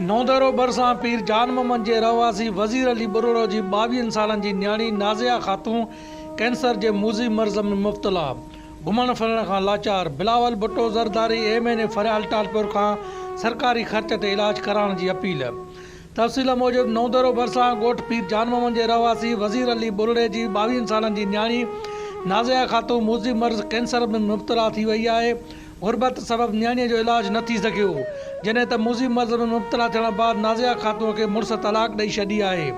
नौदरो बरसां पीर जान मोहम्मद जे रहवासी वज़ीर अली बुरोड़ो जी 22 सालनि जी न्याणी नाज़िया ख़ातून कैंसर जे मूज़ी मर्ज़ में मुब्तला, घुमण फिरण खां लाचार। बिलावल भुट्टो ज़रदारी एमएनए फरियाल टालपुर खां सरकारी ख़र्च ते इलाज कराइण जी अपील। तफ़सील मूजिब नौदरो बरसां ॻोठ पीर जान मोहम्मद जे रहवासी वज़ीर अली बुरोड़े जी 22 सालनि जी न्याणी नाज़िया ख़ातून मूज़ी मर्ज़ कैंसर में मुब्तला थी वई आहे। गुरबत सबब न्याणीअ जो इलाज न थी सघियो, जॾहिं त मूज़ी मर्ज़ में मुब्तला थियण बाद नाज़िया ख़ातून खे मुड़ुस तलाक ॾेई छॾी आहे,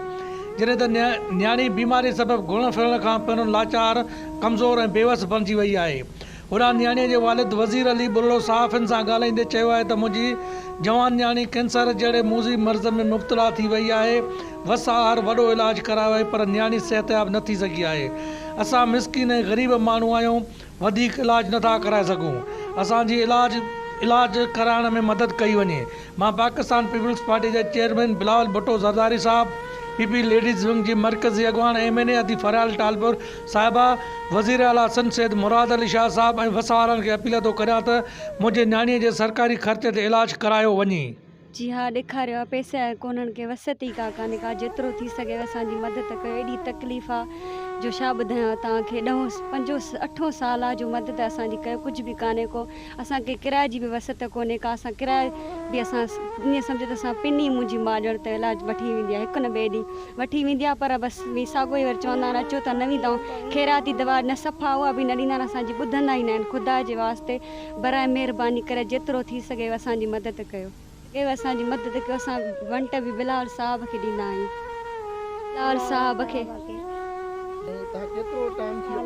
जॾहिं त न्याणी बीमारी सबब घुमण फिरण खां पहिरियों लाचार, कमज़ोर ऐं बेवस बणिजी वई आहे। होॾां न्याणीअ जे वालिद वज़ीर अली बुरोड़ो सहाफ़ियुनि सां ॻाल्हाईंदे चयो आहे त मुंहिंजी जवान न्याणी कैंसर जहिड़े मूज़ी मर्ज़ में मुब्तला थी वई आहे। वसार वॾो इलाज करायो आहे पर न्याणी सिहतयाब न थी सघी आहे। असां मिसकिन ऐं ग़रीब माण्हू आहियूं, वधीक इलाज नथा कराए सघूं। असांजी इलाज कराइण में मदद कई वञे। मां पाकिस्तान पीपल्स पार्टी जे चेयरमैन बिलावल भुट्टो ज़रदारी साहब, पीपी लेडीज़ विंग जी मरकज़ी अॻवान एमएनए अदी फरियाल टालपुर साहिबा, वज़ीर आला सन सैद मुराद अली शाह साहब ऐं वसवारनि खे अपील थो करियां त मुंहिंजे न्याणीअ जे सरकारी ख़र्च ते इलाज करायो वञे। जी हाँ, ॾेखारियो आहे पैसे कोन्हनि खे वसत ई कान्हे का, जेतिरो थी सघे असांजी मदद कयो। एॾी तकलीफ़ आहे जो छा ॿुधायां तव्हांखे। 8 साल जो मदद असांजी कयो, कुझु बि कान्हे को। असांखे किराए जी बि वसत कोन्हे का, असां किराए बि असां ईअं सम्झो त असां पिनी मुंहिंजी माउ ॼण त इलाज वठी वेंदी आहे, हिकु न ॿिए ॾींहुं वठी वेंदी आहे, पर बसि साॻियो ई वरी चवंदा आहिनि अचो त न वेंदा। ख़ैराती दवा न सफ़ा उहा बि न ॾींदा आहिनि, असांजी ॿुधंदा ई न आहिनि। ख़ुदा जे वास्ते बराए महिरबानी करे जेतिरो थी सघे असांजी मदद कयो। असांजी मदद कयो। असां वंट बि बिलाल साहब खे ॾींदा आहियूं। बिलाल साहब खे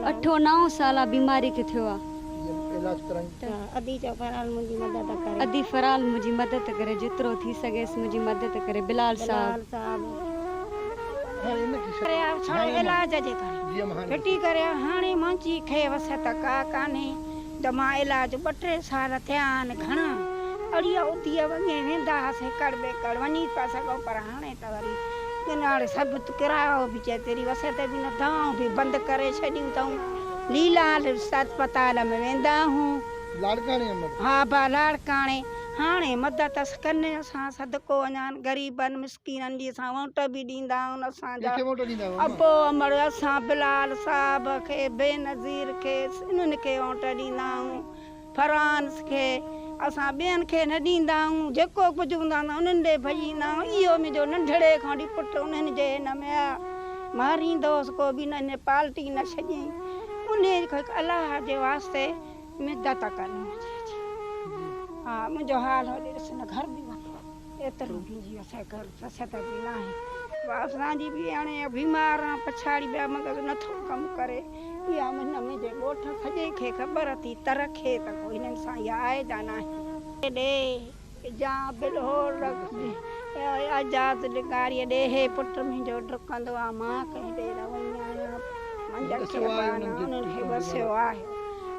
8-9 साल बीमारी खे थियो आहे। अदी फराल मुंहिंजी मदद करे, जेतिरो थी सघेसि मुंहिंजी मदद करे। बिलाल साहब इलाज जे फिटी करे हाणे मुंहिंजी खे वसत का कान्हे त मां इलाज 2-3 साल थिया आहिनि घणा अड़िया उधीअ वञे वेंदा हुआसीं कड़ वञी था सघूं, पर हाणे त वरी हाणे सभु किरायो बि चए तेरी वसत बि न, दवाऊं बि बंदि करे छॾियूं अथऊं। लीलाल अस्पताल में वेंदा आहियूं। हा बा लाड़काणे हाणे मदद कनि असां सदको वञा ग़रीबनि मिसकीननि जी असां वोट बि ॾींदा आहियूं। असांजा अबो अमर असां बिलाल साहब खे, बेनज़ीर खे, इन्हनि खे वोट ॾींदा आहियूं। फरांस खे असां ॿियनि खे न ॾींदा आहियूं। जेको कुझु हूंदा आहिनि उन्हनि ॾे भॼींदा आहियूं। इहो मुंहिंजो नंढड़े खां वठी पुटु उन्हनि जे हिन में आहे, मारींदोसि को बि न पाल्टी न छॾियईं। उन अलाह जे वास्ते मदद कनि मुंहिंजी। हा मुंहिंजो हाल होॾे ॾिस न, घर बि वञो एतिरो मुंहिंजी असांजे घर वसत बि न आहे। असांजी बि हाणे बीमार आहे, पछाड़ी ॿिया मगज़ नथो कमु करे। इहा मुंहिंजे ॻोठ सॼे खे ख़बर थी तरखे त को हिननि सां इहा आहे जा न आहे। जा बिलहोर आज़ाद ॾिगारीअ ॾे हे पुटु मुंहिंजो डुकंदो आहे, मां कंहिं ॾे न वई आहियां। उन्हनि खे वसियो आहे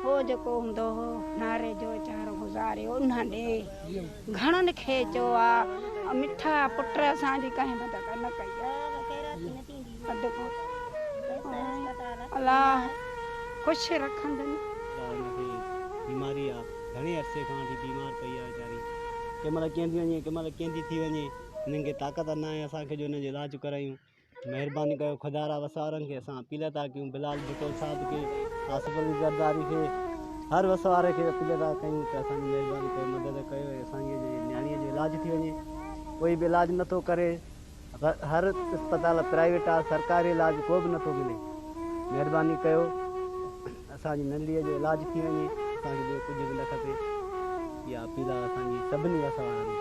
हो जेको हूंदो हो नारे जो वीचारो गुज़ारियो उन्हनि ॾे। घणनि खे चयो आहे मिठा पुट असांजी कंहिं मदद न कई आहे। अलाह ख़ुशि रखंदुनि। बीमारी आहे, घणे अरसे खां वठी बीमार पई आहे वीचारी। कंहिं महिल कंहिं थी वञे, कंहिं महिल कंहिं थी वञे। हिननि खे ताक़त न आहे असांखे जो हिन जो इलाजु करायूं। महिरबानी कयो ख़ुदा रा वसवारनि खे असां अपील था कयूं। बिलाल भुट्टो साहब खे, आसिफ अली ज़रदारी खे, हर वसवारे खे अपील था कयूं त असांजी महिरबानी कयो, मदद कयो ऐं असांजी न्याणीअ जो इलाजु थी वञे। कोई बि इलाजु नथो करे, हर अस्पताल प्राइवेट आहे, सरकारी इलाजु को बि नथो मिले। महिरबानी कयो असांजी नंढड़ीअ जो इलाजु थी वञे, असांखे ॿियो कुझु बि न खपे। इहा अपील आहे असांजी सभिनी वसवारनि